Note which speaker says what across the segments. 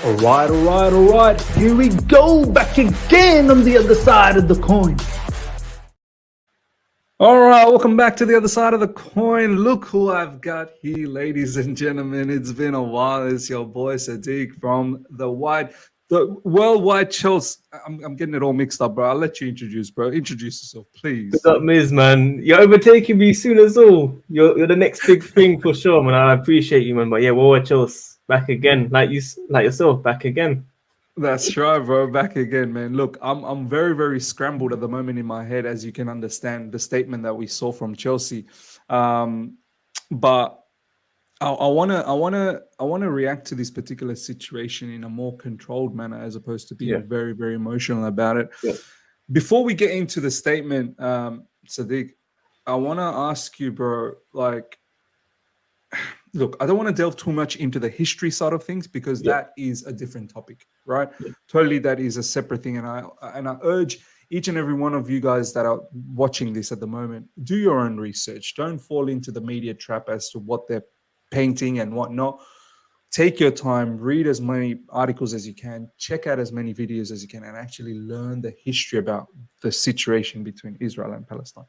Speaker 1: All right. Here we go, back again on the other side of the coin. All right, welcome back to the other side of the coin. Look who I've got here, ladies and gentlemen. It's been a while. It's your boy Sadiq from the worldwide Chelsea. I'm getting it all mixed up, bro. I'll let you introduce, bro. Introduce yourself, please.
Speaker 2: What's up, MIZ, man? You're overtaking me soon as all. You're the next big thing for sure, man. I appreciate you, man. But yeah, worldwide Chelsea back again, like yourself, back again.
Speaker 1: That's right, bro. Back again, man. Look, I'm very, very scrambled at the moment in my head, as you can understand the statement that we saw from Chelsea. But I wanna react to this particular situation in a more controlled manner, as opposed to being very, very emotional about it.
Speaker 2: Yeah.
Speaker 1: Before we get into the statement, Sadiq, I wanna ask you, bro, like, look, I don't want to delve too much into the history side of things, because that is a different topic, right? Totally, that is a separate thing. And I urge each and every one of you guys that are watching this at the moment, do your own research. Don't fall into the media trap as to what they're painting and whatnot. Take your time, read as many articles as you can, check out as many videos as you can, and actually learn the history about the situation between Israel and Palestine.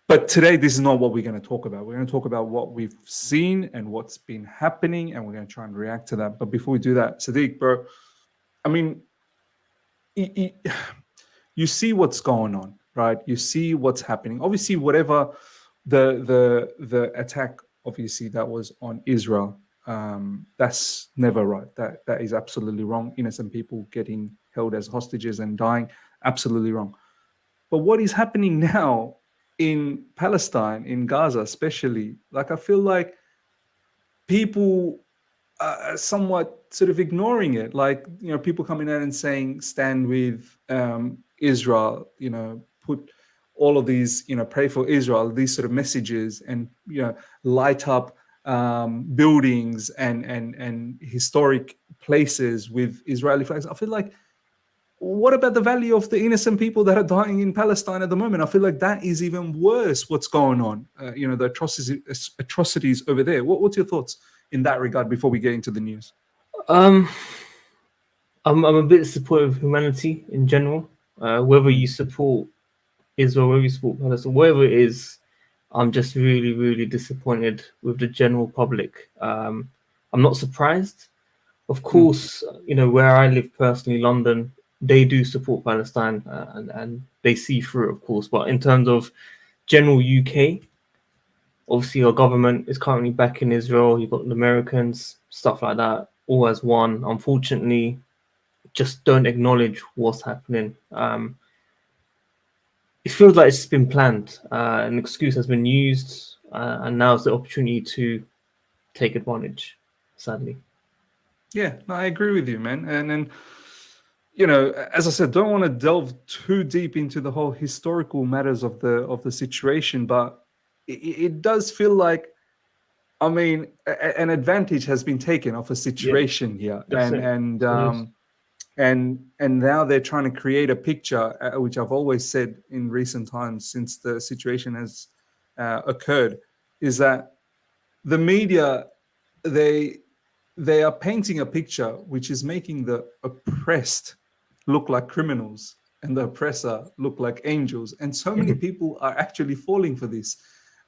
Speaker 1: But today, this is not what we're going to talk about. We're going to talk about what we've seen and what's been happening, and we're going to try and react to that. But before we do that, Sadiq, bro, I mean, you see what's going on, right? You see what's happening. Obviously, whatever the attack, obviously, that was on Israel, that's never right. That is absolutely wrong. Innocent people getting held as hostages and dying, absolutely wrong. But what is happening now in Palestine, in Gaza especially, like, I feel like people are somewhat sort of ignoring it. Like, you know, people coming out and saying, stand with Israel, you know, put all of these, you know, pray for Israel, these sort of messages, and, you know, light up buildings and historic places with Israeli flags. I feel like, what about the value of the innocent people that are dying in Palestine at the moment? I feel like that is even worse, what's going on, you know, the atrocities over there. What's your thoughts in that regard before we get into the news?
Speaker 2: I'm a bit supportive of humanity in general. Whether you support Israel, whether you support Palestine, whatever it is, I'm just really, really disappointed with the general public. I'm not surprised. Of course, you know, where I live personally, London, they do support Palestine and they see through it, of course. But in terms of general UK, obviously our government is currently back in Israel. You've got the Americans, stuff like that, all as one. Unfortunately, just don't acknowledge what's happening. It feels like it's just been planned. An excuse has been used, and now is the opportunity to take advantage, sadly.
Speaker 1: Yeah, no, I agree with you, man. And then, you know, as I said, don't want to delve too deep into the whole historical matters of the situation, but it does feel like, I mean, an advantage has been taken of a situation here, and now they're trying to create a picture, which I've always said in recent times since the situation has occurred, is that the media, they are painting a picture which is making the oppressed look like criminals and the oppressor look like angels. And so many people are actually falling for this.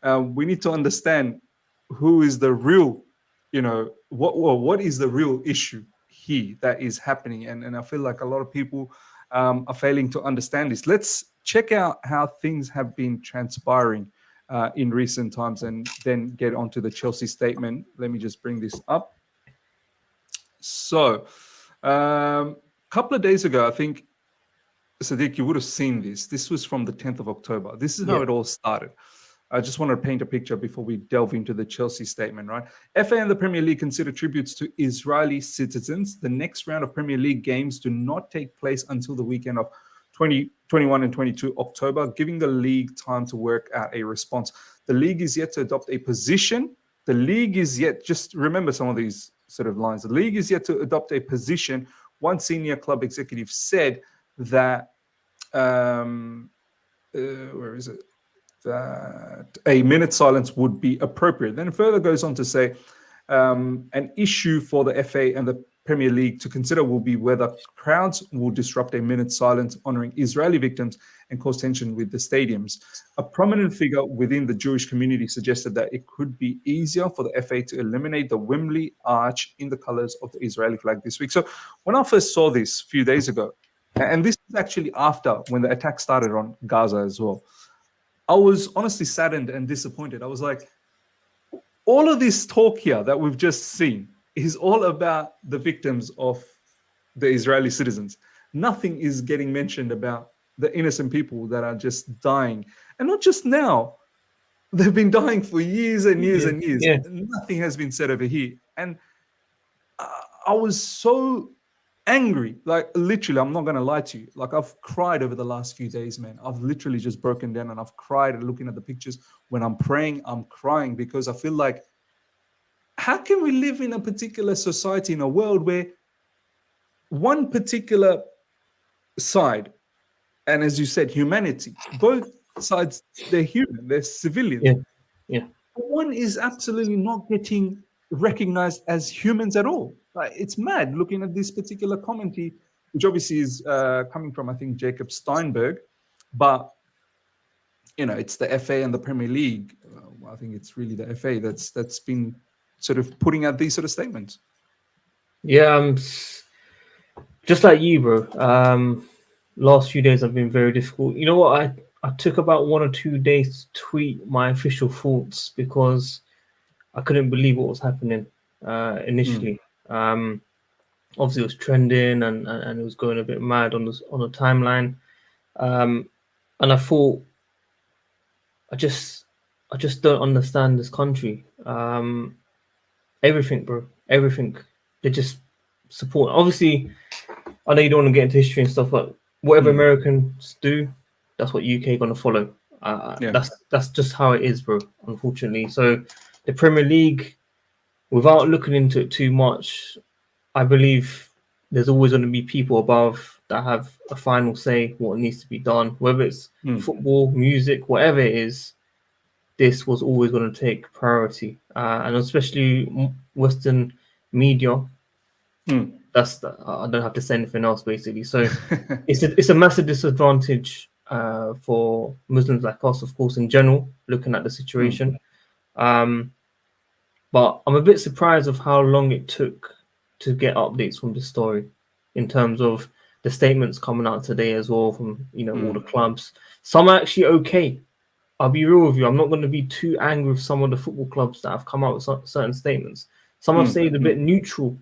Speaker 1: We need to understand who is the real, you know, what is the real issue here that is happening. And I feel like a lot of people are failing to understand this. Let's check out how things have been transpiring in recent times, and then get onto the Chelsea statement. Let me just bring this up. So, couple of days ago, I think, Sadiq, you would have seen this. This was from the 10th of October. This is how it all started. I just want to paint a picture before we delve into the Chelsea statement, right? FA and the Premier League consider tributes to Israeli citizens. The next round of Premier League games do not take place until the weekend of 21 and 22 October, giving the league time to work out a response. The league is yet to adopt a position. The league is yet, just remember some of these sort of lines. The league is yet to adopt a position. One senior club executive said that, where is it? That a minute silence would be appropriate. Then it further goes on to say, an issue for the FA and the Premier League to consider will be whether crowds will disrupt a minute's silence honoring Israeli victims and cause tension with the stadiums. A prominent figure within the Jewish community suggested that it could be easier for the FA to eliminate the Wembley arch in the colors of the Israeli flag this week. So when I first saw this a few days ago, and this is actually after when the attack started on Gaza as well, I was honestly saddened and disappointed. I was like, all of this talk here that we've just seen is all about the victims of the Israeli citizens. Nothing is getting mentioned about the innocent people that are just dying. And not just now. They've been dying for years and years and years.
Speaker 2: Yeah.
Speaker 1: Nothing has been said over here. And I was so angry. Like, literally, I'm not going to lie to you. Like, I've cried over the last few days, man. I've literally just broken down and I've cried looking at the pictures. When I'm praying, I'm crying because I feel like, how can we live in a particular society, in a world where one particular side, and as you said, humanity, both sides, they're human, they're civilians.
Speaker 2: Yeah.
Speaker 1: One is absolutely not getting recognized as humans at all. Like, it's mad looking at this particular commentary, which obviously is coming from, I think, Jacob Steinberg, but it's the FA and the Premier League. I think it's really the FA that's been sort of putting out these sort of statements.
Speaker 2: Yeah, just like you, bro. Last few days have been very difficult. You know what? I took about 1 or 2 days to tweet my official thoughts because I couldn't believe what was happening initially. Obviously, it was trending and it was going a bit mad on the timeline. And I thought, I just don't understand this country. Everything, bro. Everything. They just support. Obviously, I know you don't want to get into history and stuff, but whatever Americans do, that's what UK gonna follow. That's just how it is, bro. Unfortunately, so the Premier League, without looking into it too much, I believe there's always going to be people above that have a final say what needs to be done, whether it's football, music, whatever it is. This was always going to take priority, and especially Western media. I don't have to say anything else, basically. So it's a massive disadvantage for Muslims like us, of course, in general, looking at the situation. But I'm a bit surprised of how long it took to get updates from the story, in terms of the statements coming out today as well from all the clubs. Some are actually okay. I'll be real with you. I'm not going to be too angry with some of the football clubs that have come out with certain statements. Some have stayed a bit neutral.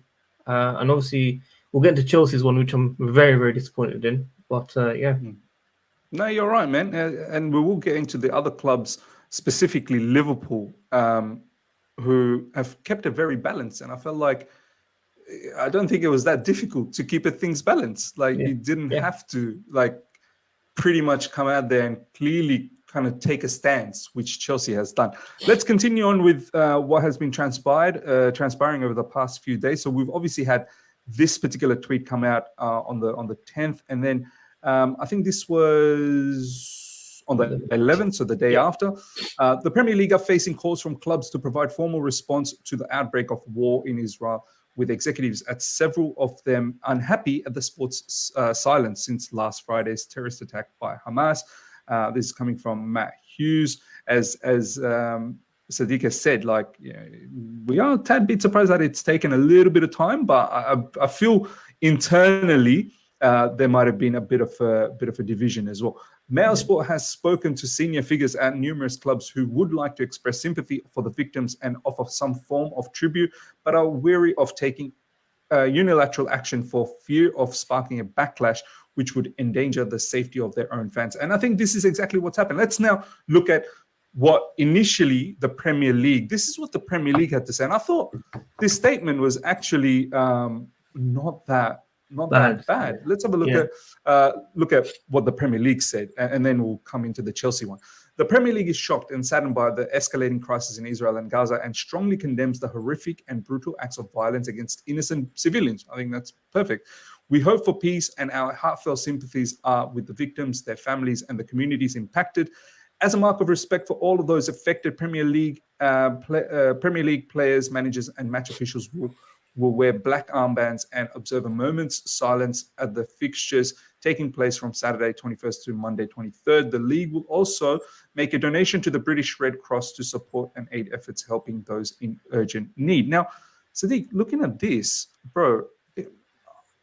Speaker 2: And obviously, we'll get into Chelsea's one, which I'm very, very disappointed in. But yeah.
Speaker 1: No, you're right, man. And we will get into the other clubs, specifically Liverpool, who have kept it very balanced. And I felt like, I don't think it was that difficult to keep things balanced. Like, you didn't have to, pretty much come out there and clearly kind of take a stance, which Chelsea has done. Let's continue on with what has been transpiring over the past few days. So we've obviously had this particular tweet come out on the 10th, and then I think this was on the 11th, so the day after. The Premier League are facing calls from clubs to provide formal response to the outbreak of war in Israel, with executives at several of them unhappy at the sport's silence since last Friday's terrorist attack by Hamas. This is coming from Matt Hughes. As Sadiq has said, we are a tad bit surprised that it's taken a little bit of time, but I feel internally there might have been a bit of a division as well. Mail Sport has spoken to senior figures at numerous clubs who would like to express sympathy for the victims and offer some form of tribute, but are wary of taking unilateral action for fear of sparking a backlash which would endanger the safety of their own fans. And I think this is exactly what's happened. Let's now look at what initially the Premier League, this is what the Premier League had to say. And I thought this statement was actually not that bad. Let's have a look at what the Premier League said, and then we'll come into the Chelsea one. The Premier League is shocked and saddened by the escalating crisis in Israel and Gaza and strongly condemns the horrific and brutal acts of violence against innocent civilians. I think that's perfect. We hope for peace, and our heartfelt sympathies are with the victims, their families, and the communities impacted. As a mark of respect for all of those affected, Premier League players, managers, and match officials will will wear black armbands and observe a moment's silence at the fixtures taking place from Saturday 21st to Monday 23rd. The league will also make a donation to the British Red Cross to support and aid efforts helping those in urgent need. Now, Sadiq, looking at this, bro,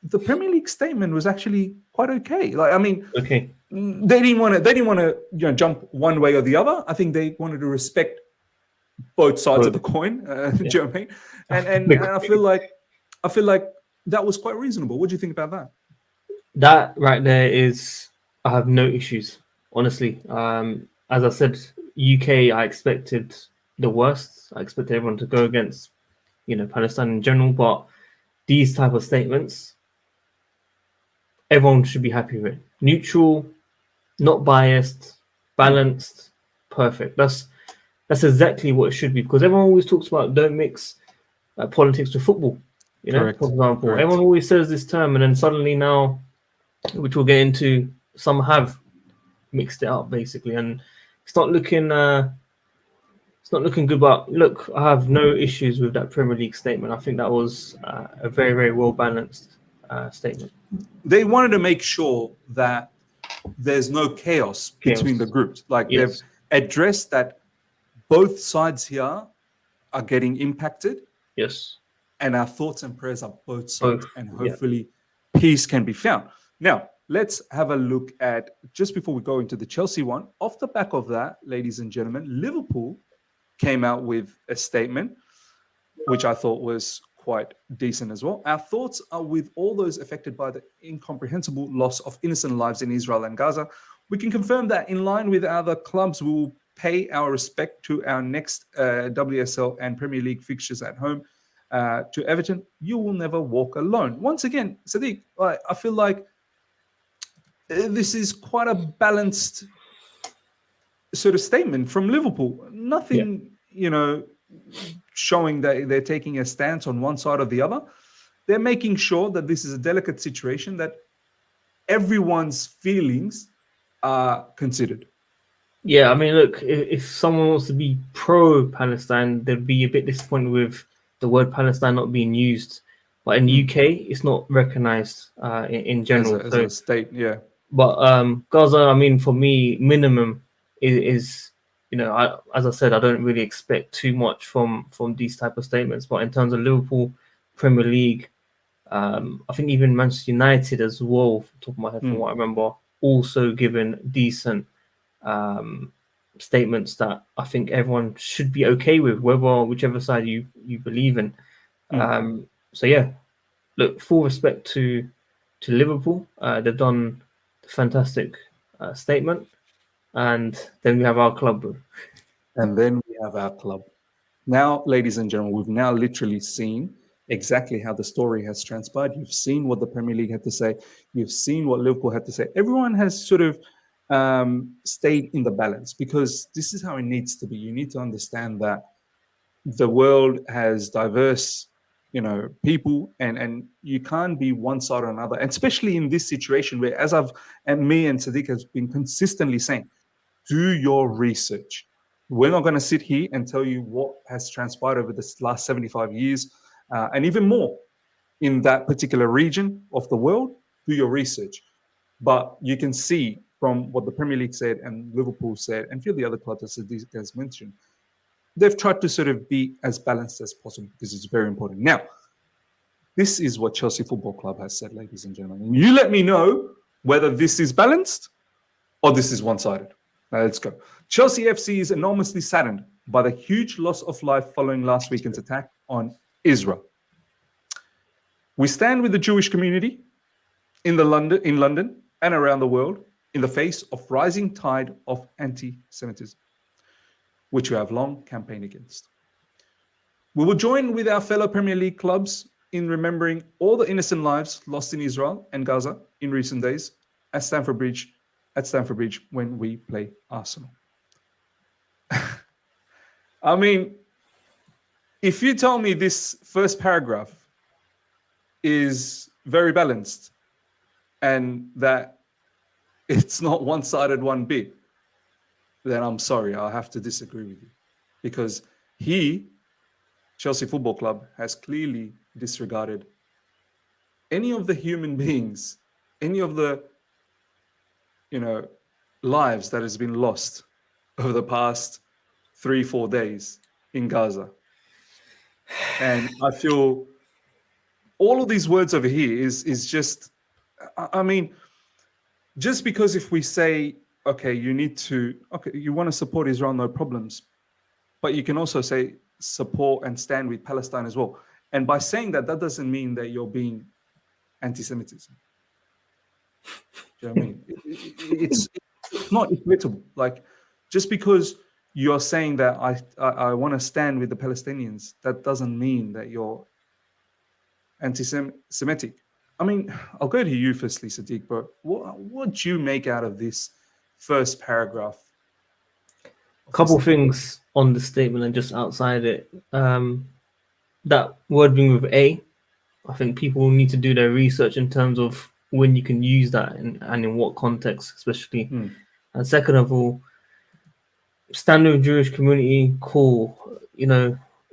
Speaker 1: the Premier League statement was actually quite okay. Like, I mean,
Speaker 2: Okay.
Speaker 1: they didn't want to, jump one way or the other. I think they wanted to respect both sides of the coin. Do you know what I mean? And I feel like that was quite reasonable. What do you think about that?
Speaker 2: That right there is, I have no issues, honestly. As I said, UK, I expected the worst. I expected everyone to go against, Palestine in general. But these type of statements, everyone should be happy with. Neutral, not biased, balanced, perfect. That's exactly what it should be, because everyone always talks about don't mix politics with football.
Speaker 1: Correct.
Speaker 2: For example,
Speaker 1: Correct.
Speaker 2: Everyone always says this term, and then suddenly now, which we'll get into, some have mixed it up basically, and it's not looking good. But look, I have no issues with that Premier League statement. I think that was a very, very well balanced statement.
Speaker 1: They wanted to make sure that there's no chaos between the groups. Like, they've addressed that both sides here are getting impacted.
Speaker 2: Yes.
Speaker 1: And our thoughts and prayers are both sides, and hopefully peace can be found. Now, let's have a look at, just before we go into the Chelsea one, off the back of that, ladies and gentlemen, Liverpool came out with a statement, which I thought was quite decent as well. Our thoughts are with all those affected by the incomprehensible loss of innocent lives in Israel and Gaza. We can confirm that in line with other clubs, we will pay our respect to our next WSL and Premier League fixtures at home. To Everton, you will never walk alone. Once again, Sadiq, I feel like this is quite a balanced sort of statement from Liverpool. Nothing, showing that they're taking a stance on one side or the other. They're making sure that this is a delicate situation, that everyone's feelings are considered.
Speaker 2: Yeah, I mean, look, if someone wants to be pro-Palestine, they'd be a bit disappointed with the word Palestine not being used. But in the UK, it's not recognized in general.
Speaker 1: As a state, yeah.
Speaker 2: But Gaza, I mean, for me, minimum is as I said, I don't really expect too much from these type of statements. But in terms of Liverpool, Premier League, I think even Manchester United as well, off the top of my head, from what I remember, also given decent statements that I think everyone should be okay with, whichever side you believe in. So yeah, look, full respect to Liverpool. They've done a fantastic statement, and then we have our club.
Speaker 1: And then we have our club. Now, ladies and gentlemen, we've now literally seen exactly how the story has transpired. You've seen what the Premier League had to say. You've seen what Liverpool had to say. Everyone has sort of stayed in the balance, because this is how it needs to be. You need to understand that the world has diverse, people, and you can't be one side or another. And especially in this situation where, me and Sadiq has been consistently saying, do your research. We're not going to sit here and tell you what has transpired over this last 75 years, and even more in that particular region of the world. Do your research. But you can see from what the Premier League said and Liverpool said, and a few of the other clubs as Sadiq has mentioned, they've tried to sort of be as balanced as possible, because it's very important. Now, this is what Chelsea Football Club has said, ladies and gentlemen. You let me know whether this is balanced or this is one-sided. Now, let's go. Chelsea FC is enormously saddened by the huge loss of life following last weekend's attack on Israel. We stand with the Jewish community in London and around the world in the face of rising tide of anti-Semitism, which we have long campaigned against. We will join with our fellow Premier League clubs in remembering all the innocent lives lost in Israel and Gaza in recent days at Stamford Bridge when we play Arsenal. I mean, if you tell me this first paragraph is very balanced and that it's not one-sided one bit, then I'm sorry, I'll have to disagree with you. Because he Chelsea Football Club has clearly disregarded any of the human beings, any of the, lives that has been lost over the past 3-4 days in Gaza. And I feel all of these words over here is just, I mean, just because if we say, okay, you want to support Israel, no problems, but you can also say support and stand with Palestine as well. And by saying that, that doesn't mean that you're being anti-Semitism. Do you know what I mean? It's not equitable. Like, just because you're saying that I want to stand with the Palestinians, that doesn't mean that you're anti-Semitic. I mean, I'll go to you firstly, Sadiq, but what do you make out of this first paragraph?
Speaker 2: Couple things on the statement and just outside it. That word being with A, I think people need to do their research in terms of when you can use that and in what context, especially. And second of all, standard with Jewish community, cool.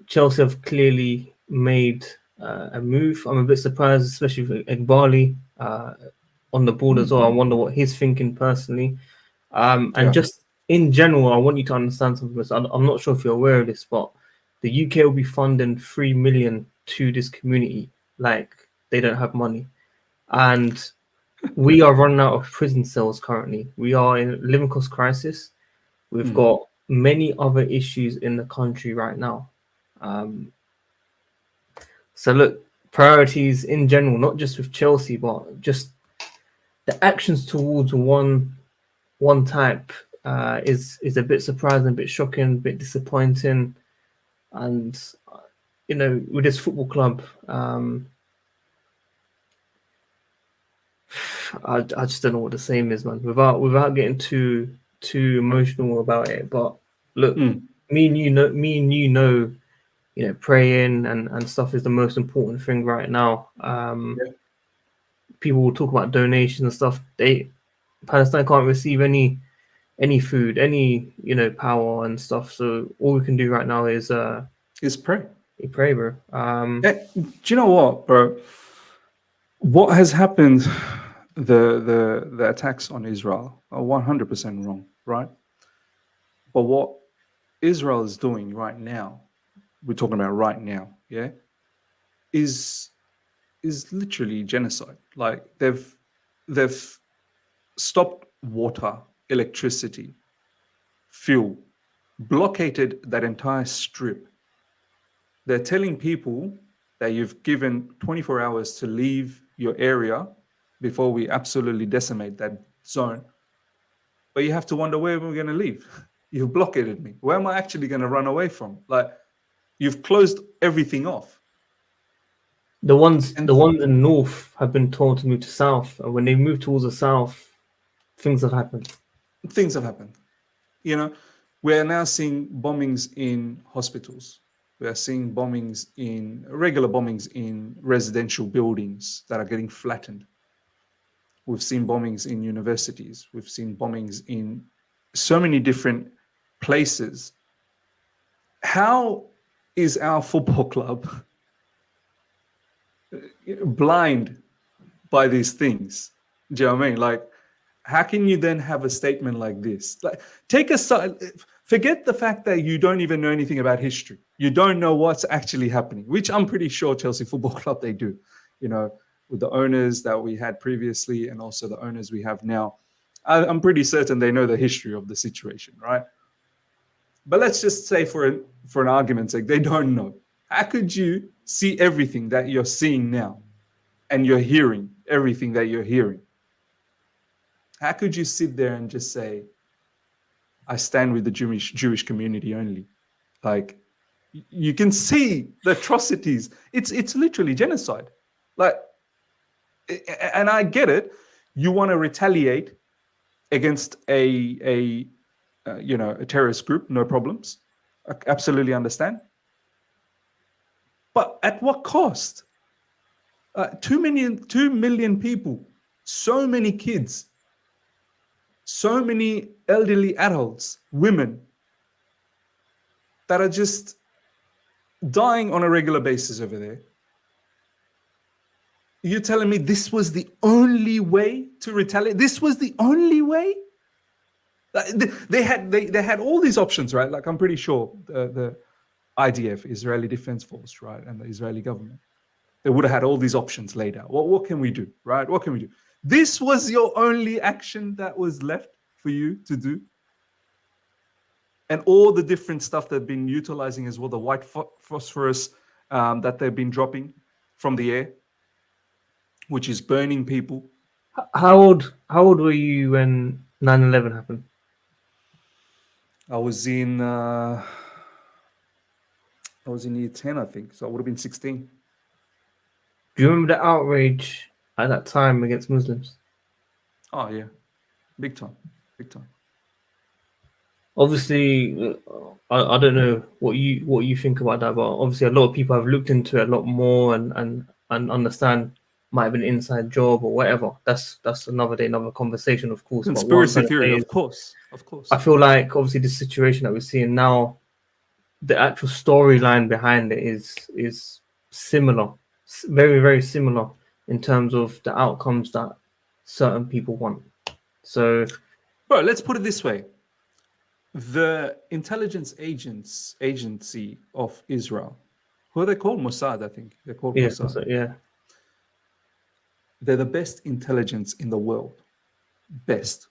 Speaker 2: Chelsea have clearly made a move. I'm a bit surprised, especially with Egbali on the board as well. I wonder what he's thinking personally. And just in general, I want you to understand something. I'm not sure if you're aware of this, but the UK will be funding 3 million to this community. Like, they don't have money. And we are running out of prison cells currently. We are in a living cost crisis. We've got many other issues in the country right now. So look, priorities in general, not just with Chelsea, but just the actions towards one type is a bit surprising, a bit shocking, a bit disappointing. And with this football club, I just don't know what the same is, man. Without getting too emotional about it. But look, me and you know, praying and stuff is the most important thing right now. People will talk about donations and stuff. Palestine can't receive any food, any power and stuff. So all we can do right now is
Speaker 1: pray.
Speaker 2: Pray, bro.
Speaker 1: Do you know what, bro? What has happened? The attacks on Israel are 100% wrong, right? But what Israel is doing right now, we're talking about right now, yeah, is literally genocide. Like, they've stopped water, electricity, fuel, blockaded that entire strip. They're telling people that you've given 24 hours to leave your area before we absolutely decimate that zone. But you have to wonder, where am I going to leave? You've blockaded me. Where am I actually going to run away from? Like, you've closed everything off.
Speaker 2: The ones in the north have been told to move to south, and when they move towards the south, things have happened.
Speaker 1: Things have happened. We're now seeing bombings in hospitals. We are seeing regular bombings in residential buildings that are getting flattened. We've seen bombings in universities. We've seen bombings in so many different places. How is our football club blind by these things? Do you know what I mean? Like, how can you then have a statement like this? Like, take aside, forget the fact that you don't even know anything about history. You don't know what's actually happening, which I'm pretty sure Chelsea Football Club, they do, with the owners that we had previously and also the owners we have now. I'm pretty certain they know the history of the situation, right? But let's just say for an argument's sake, they don't know. How could you see everything that you're seeing now and you're hearing everything that you're hearing? How could you sit there and just say, I stand with the Jewish community only? Like, you can see the atrocities. It's literally genocide. Like, and I get it. You want to retaliate against a terrorist group, no problems. I absolutely understand. But at what cost? 2 million people, so many kids, so many elderly adults, women that are just dying on a regular basis over there. You're telling me this was the only way to retaliate? This was the only way? They had all these options, right? Like, I'm pretty sure the IDF, Israeli Defense Force, right, and the Israeli government, they would have had all these options laid out. What can we do, right? What can we do? This was your only action that was left for you to do? And all the different stuff they've been utilizing as well, the white phosphorus that they've been dropping from the air, which is burning people.
Speaker 2: How old were you when 9/11 happened?
Speaker 1: I was in year 10, I think. So I would have been 16.
Speaker 2: Do you remember the outrage at that time against Muslims?
Speaker 1: Oh yeah, big time.
Speaker 2: Obviously, I don't know what you think about that, but obviously a lot of people have looked into it a lot more and understand might have been an inside job or whatever. That's another day, another conversation, of course.
Speaker 1: Conspiracy
Speaker 2: but
Speaker 1: theory,
Speaker 2: is,
Speaker 1: of course.
Speaker 2: I feel like obviously the situation that we're seeing now, the actual storyline behind it is similar, very, very similar in terms of the outcomes that certain people want. So,
Speaker 1: bro, let's put it this way. The intelligence agency of Israel, who are they called? Mossad, I think. They're called Mossad.
Speaker 2: So, yeah.
Speaker 1: They're the best intelligence in the world. Best.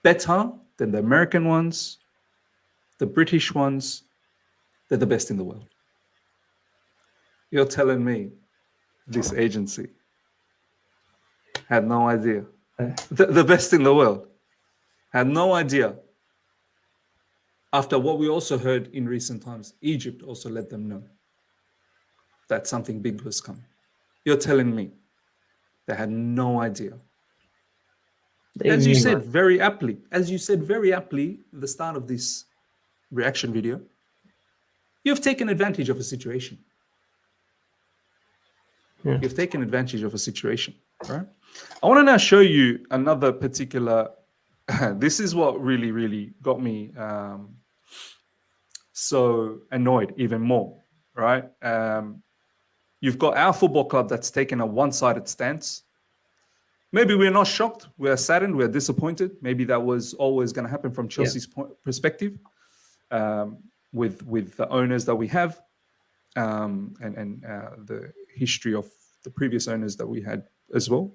Speaker 1: Better than the American ones, the British ones. They're the best in the world. You're telling me this agency had no idea? The best in the world had no idea. After what we also heard in recent times, Egypt also let them know that something big was coming. You're telling me they had no idea. As you said very aptly, at the start of this reaction video, you've taken advantage of a situation.
Speaker 2: Yeah.
Speaker 1: You've taken advantage of a situation, right? I want to now show you another particular. This is what really, really got me so annoyed even more, right? You've got our football club that's taken a one-sided stance. Maybe we're not shocked. We're saddened. We're disappointed. Maybe that was always going to happen from Chelsea's perspective, with the owners that we have, and the history of the previous owners that we had as well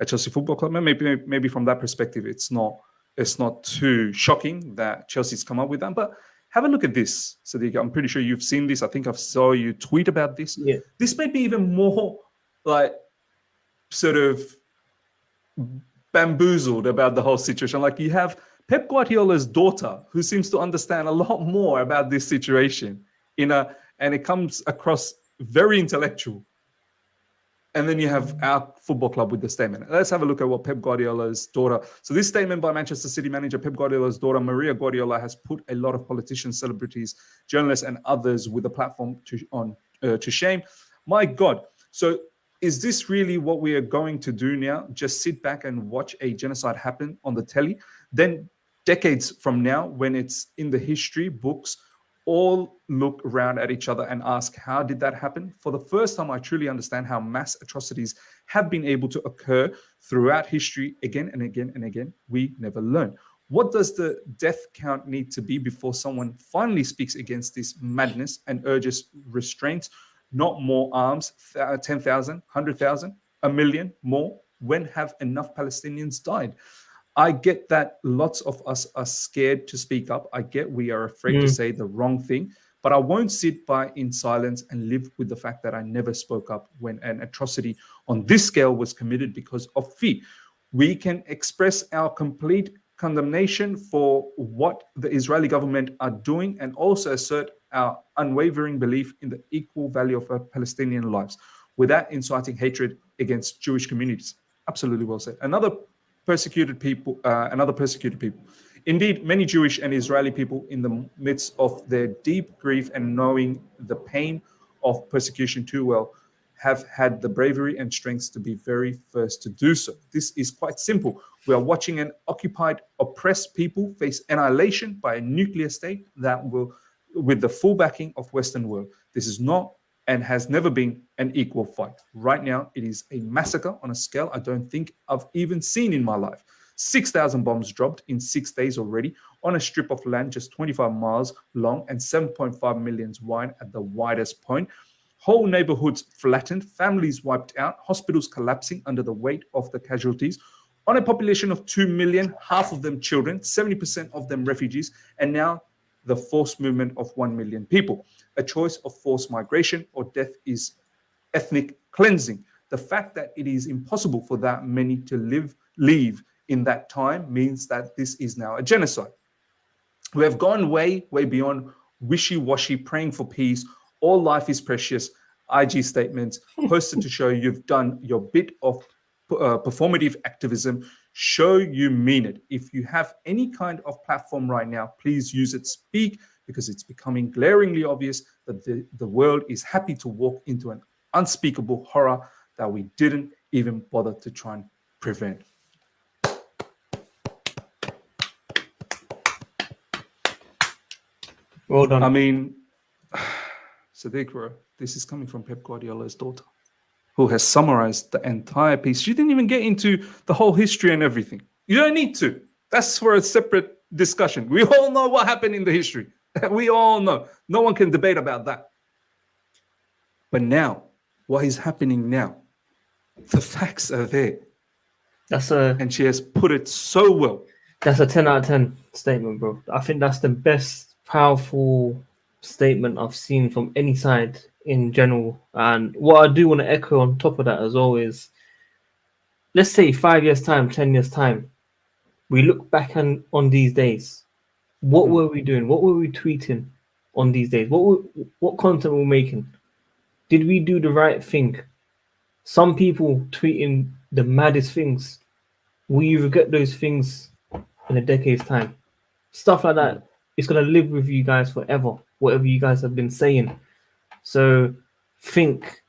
Speaker 1: at Chelsea Football Club. Maybe from that perspective, it's not too shocking that Chelsea's come up with that. But have a look at this, Sadiq. I'm pretty sure you've seen this. I think I saw you tweet about this.
Speaker 2: Yeah.
Speaker 1: This made me even more like sort of bamboozled about the whole situation. Like, you have Pep Guardiola's daughter, who seems to understand a lot more about this situation and it comes across very intellectual. And then you have our football club with the statement. Let's have a look at what Pep Guardiola's daughter. So this statement by Manchester City manager Pep Guardiola's daughter, Maria Guardiola, has put a lot of politicians, celebrities, journalists, and others with a platform to shame. My God. So is this really what we are going to do now? Just sit back and watch a genocide happen on the telly? Then decades from now, when it's in the history books, all look around at each other and ask, how did that happen? For the first time, I truly understand how mass atrocities have been able to occur throughout history again and again and again. We never learn. What does the death count need to be before someone finally speaks against this madness and urges restraint? Not more arms, 10,000, 100,000, a million more. When have enough Palestinians died? I get that lots of us are scared to speak up. I get we are afraid to say the wrong thing, but I won't sit by in silence and live with the fact that I never spoke up when an atrocity on this scale was committed because of fear. We can express our complete condemnation for what the Israeli government are doing and also assert our unwavering belief in the equal value of Palestinian lives without inciting hatred against Jewish communities. Absolutely well said. Another persecuted people. Indeed, many Jewish and Israeli people, in the midst of their deep grief and knowing the pain of persecution too well, have had the bravery and strength to be very first to do so. This is quite simple. We are watching an occupied, oppressed people face annihilation by a nuclear state that will with the full backing of Western world. This is not and has never been an equal fight. Right now, it is a massacre on a scale I don't think I've even seen in my life. 6,000 bombs dropped in 6 days already on a strip of land just 25 miles long and 7.5 million wide at the widest point. Whole neighborhoods flattened, families wiped out, hospitals collapsing under the weight of the casualties. On a population of 2 million, half of them children, 70% of them refugees, and now the forced movement of 1 million people. A choice of forced migration or death is ethnic cleansing. The fact that it is impossible for that many to leave in that time means that this is now a genocide. We have gone way, way beyond wishy-washy praying for peace. All life is precious. IG statements posted to show you've done your bit of performative activism. Show you mean it. If you have any kind of platform right now, please use it. Speak, because it's becoming glaringly obvious that the world is happy to walk into an unspeakable horror that we didn't even bother to try and prevent.
Speaker 2: Well done.
Speaker 1: I mean, Sadiq, bro, this is coming from Pep Guardiola's daughter, who has summarized the entire piece. She didn't even get into the whole history and everything. You don't need to. That's for a separate discussion. We all know what happened in the history. We all know. No one can debate about that. But now, what is happening now? The facts are there. And she has put it so well.
Speaker 2: That's a 10 out of 10 statement, bro. I think that's the best powerful statement I've seen from any side in general. And what I do want to echo on top of that as well is, let's say 5 years time, 10 years time, we look back on these days. What were we doing? What were we tweeting on these days? What content were we making? Did we do the right thing? Some people tweeting the maddest things. Will you regret those things in a decade's time? Stuff like that. It's going to live with you guys forever, whatever you guys have been saying. So think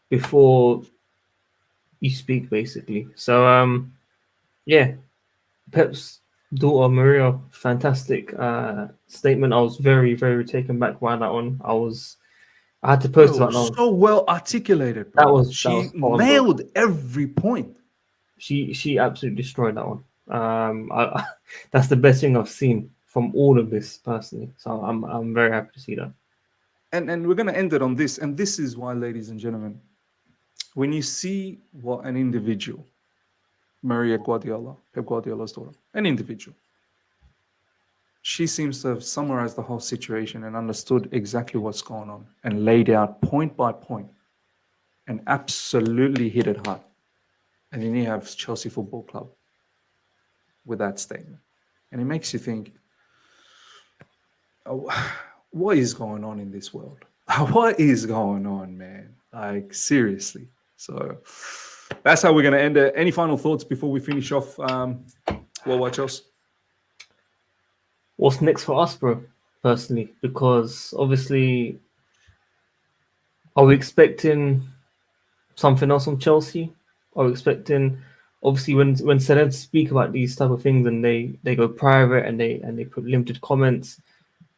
Speaker 2: before you speak, basically. So, yeah, Pep's daughter, Maria, fantastic statement. I was very, very taken back by that one. I had to post that one.
Speaker 1: So well articulated, bro. She nailed every point.
Speaker 2: She absolutely destroyed that one. That's the best thing I've seen from all of this personally. So I'm very happy to see that.
Speaker 1: And we're gonna end it on this. And this is why, ladies and gentlemen, when you see what an individual, Maria Guardiola, Pep Guardiola's daughter, an individual, she seems to have summarized the whole situation and understood exactly what's going on and laid out point by point and absolutely hit it hard. And then you have Chelsea Football Club with that statement. And it makes you think, oh, what is going on in this world? What is going on, man? Like, seriously. So that's how we're going to end it. Any final thoughts before we finish off Worldwide Chelsea?
Speaker 2: What's next for us, bro, personally? Because obviously, are we expecting something else from Chelsea? Are we expecting, obviously, when celebs speak about these type of things and they go private and they put limited comments,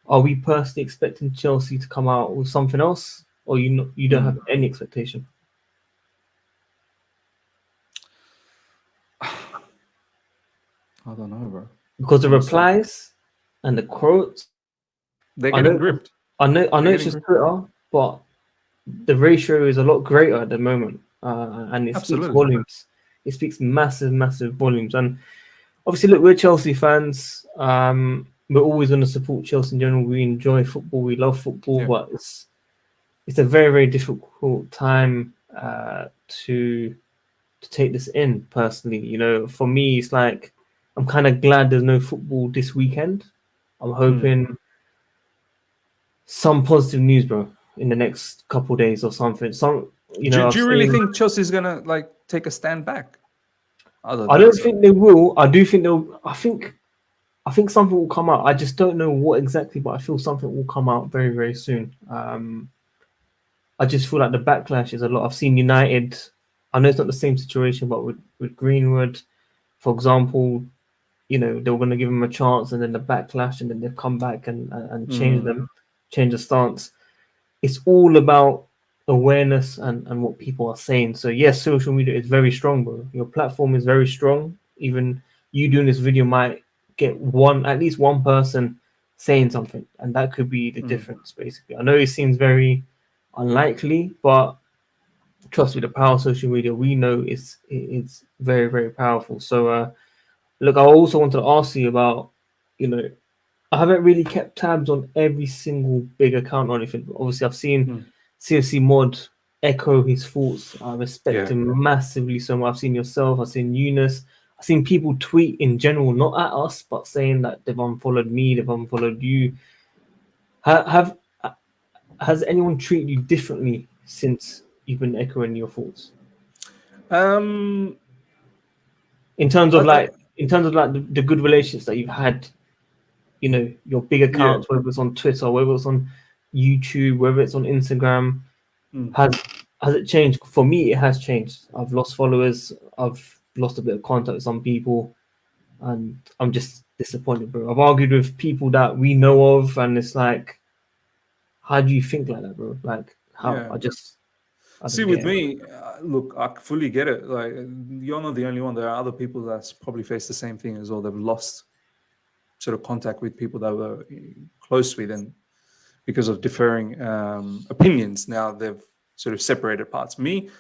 Speaker 2: are we personally expecting Chelsea to come out with something else, or you don't have any expectation?
Speaker 1: I don't know, bro.
Speaker 2: Because the replies and the quotes,
Speaker 1: they're getting gripped.
Speaker 2: I know it's just Twitter, but the ratio is a lot greater at the moment, and it speaks volumes. It speaks massive volumes. And obviously, look, we're Chelsea fans. We're always going to support Chelsea in general. We enjoy football. We love football, but it's a very, very difficult time to take this in. Personally, you know, for me, it's like I'm kind of glad there's no football this weekend. I'm hoping some positive news, bro, in the next couple of days or something. Do you
Speaker 1: really think Chelsea's gonna like take a stand back?
Speaker 2: I don't think they will. I do think they'll. I think something will come out. I just don't know what exactly, but I feel something will come out very, very soon. I just feel like the backlash is a lot. I've seen United. I know it's not the same situation, but with Greenwood, for example, you know, they were going to give him a chance, and then the backlash, and then they've come back and change the stance. It's all about awareness and what people are saying. So yes, social media is very strong, bro. Your platform is very strong. Even you doing this video might get at least one person saying something, and that could be the difference, basically. I know it seems very unlikely, but trust me, the power of social media, we know it's very, very powerful. So look, I also wanted to ask you about, you know, I haven't really kept tabs on every single big account or anything. But obviously, I've seen CFC Mod echo his thoughts. I respect him massively so much. I've seen yourself, I've seen Eunice, I've seen people tweet in general, not at us, but saying that they've unfollowed me, they've unfollowed you. Has anyone treated you differently since you've been echoing your thoughts?
Speaker 1: Um,
Speaker 2: in terms of like the good relationships that you've had, you know, your big accounts, whether it's on Twitter, whether it's on YouTube, whether it's on Instagram, has it changed? For me, it has changed. I've lost followers, I've lost a bit of contact with some people, and I'm just disappointed, bro. I've argued with people that we know of, and it's like, how do you think like that, bro? Like, how? I
Speaker 1: See, with me, look, I fully get it. Like, you're not the only one. There are other people that's probably faced the same thing as well. They've lost sort of contact with people that were close with, and because of differing opinions, now they've sort of separated parts. Me,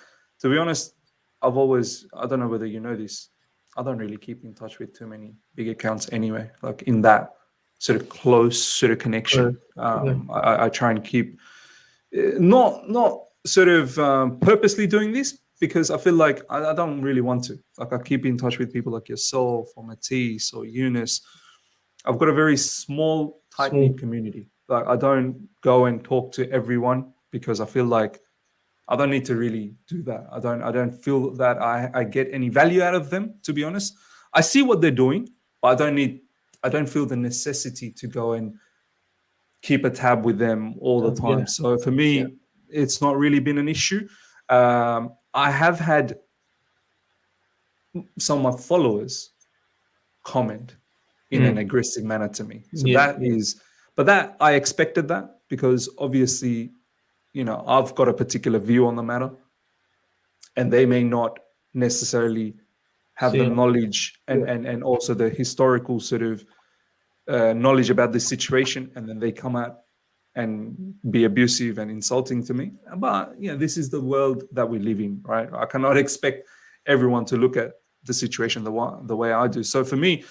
Speaker 1: to be honest, I don't know whether you know this, I don't really keep in touch with too many big accounts anyway, like in that sort of close sort of connection. I try and keep, not sort of purposely doing this, because I feel like I don't really want to. Like, I keep in touch with people like yourself or Matisse or Eunice. I've got a very small, tight-knit community. Like, I don't go and talk to everyone because I feel like I don't need to really do that. I don't feel that I get any value out of them, to be honest. I see what they're doing, but I don't feel the necessity to go and keep a tab with them all the time. So for me, it's not really been an issue. I have had some of my followers comment in an aggressive manner to me. So but that I expected that, because obviously, you know, I've got a particular view on the matter, and they may not necessarily have the knowledge and also the historical sort of knowledge about this situation, and then they come out and be abusive and insulting to me. But this is the world that we live in, right? I cannot expect everyone to look at the situation the way I do. So for me,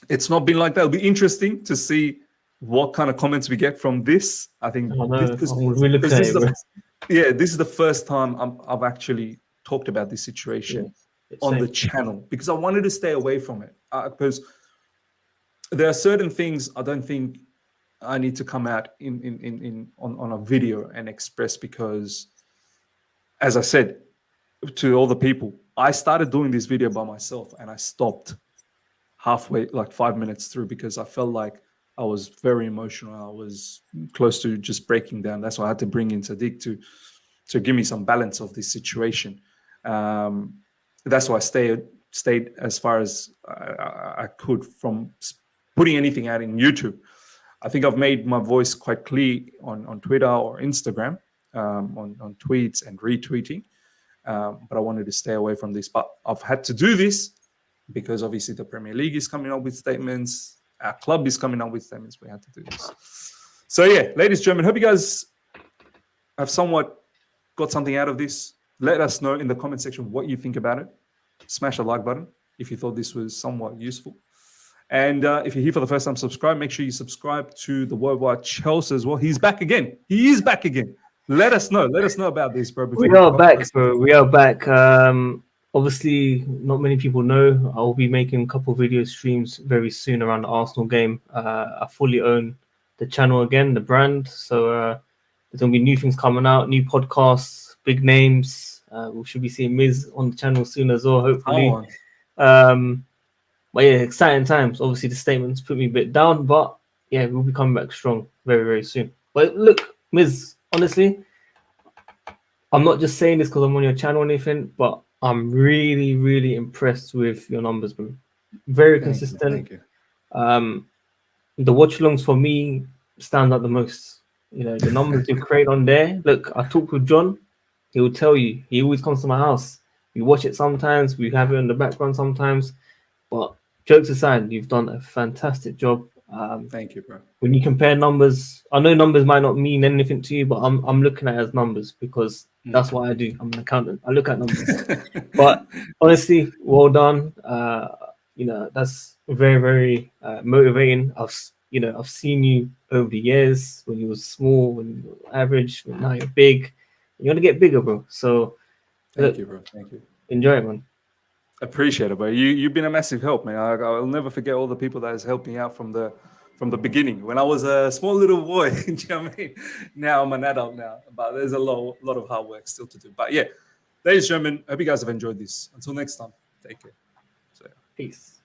Speaker 1: it's not been like that. It'll be interesting to see what kind of comments we get from this. I think this is the first time I've actually talked about this situation on the channel, because I wanted to stay away from it, because there are certain things I don't think I need to come out on a video and express, because, as I said to all the people, I started doing this video by myself and I stopped halfway, like 5 minutes through, because I felt like I was very emotional. I was close to just breaking down. That's why I had to bring in Sadiq to give me some balance of this situation. That's why I stayed as far as I could from putting anything out in YouTube. I think I've made my voice quite clear on Twitter or Instagram, on tweets and retweeting, but I wanted to stay away from this. But I've had to do this because obviously the Premier League is coming up with statements, our club is coming up with statements. We had to do this. So yeah, ladies and gentlemen, hope you guys have somewhat got something out of this. Let us know in the comment section what you think about it. Smash the like button if you thought this was somewhat useful. And if you're here for the first time, subscribe. Make sure you subscribe to the Worldwide Chelsea as well. He's back again. He is back again. Let us know. Let us know about this, bro.
Speaker 2: We are back, bro. We are back. Obviously, not many people know. I'll be making a couple of video streams very soon around the Arsenal game. I fully own the channel again, the brand. So there's going to be new things coming out, new podcasts, big names. We should be seeing MIZ on the channel soon as well, hopefully. But yeah, exciting times. Obviously, the statements put me a bit down, but yeah, we'll be coming back strong very, very soon. But look, MIZ, honestly, I'm not just saying this because I'm on your channel or anything, but I'm really, really impressed with your numbers, bro. very
Speaker 1: Thank you.
Speaker 2: consistent.
Speaker 1: Thank you.
Speaker 2: The watch alongs for me stand out the most. You know, the numbers you create on there. Look, I talked with John. He will tell you. He always comes to my house. We watch it sometimes. We have it in the background sometimes. But jokes aside, you've done a fantastic job.
Speaker 1: Thank you, bro.
Speaker 2: When you compare numbers, I know numbers might not mean anything to you, but I'm looking at it as numbers because that's what I do. I'm an accountant. I look at numbers. But honestly, well done. You know, that's very, very motivating. I've seen you over the years when you were small, when you were average, when now you're big. You're gonna get bigger, bro. So
Speaker 1: Thank
Speaker 2: look,
Speaker 1: you, bro. Thank you.
Speaker 2: enjoy it, man.
Speaker 1: Appreciate it, bro. You've been a massive help, man. I'll never forget all the people that has helped me out from the beginning when I was a small little boy. Do you know what I mean? Now I'm an adult now, but there's a lot of hard work still to do. But yeah, ladies and gentlemen, I hope you guys have enjoyed this. Until next time, take care. So, yeah.
Speaker 2: Peace.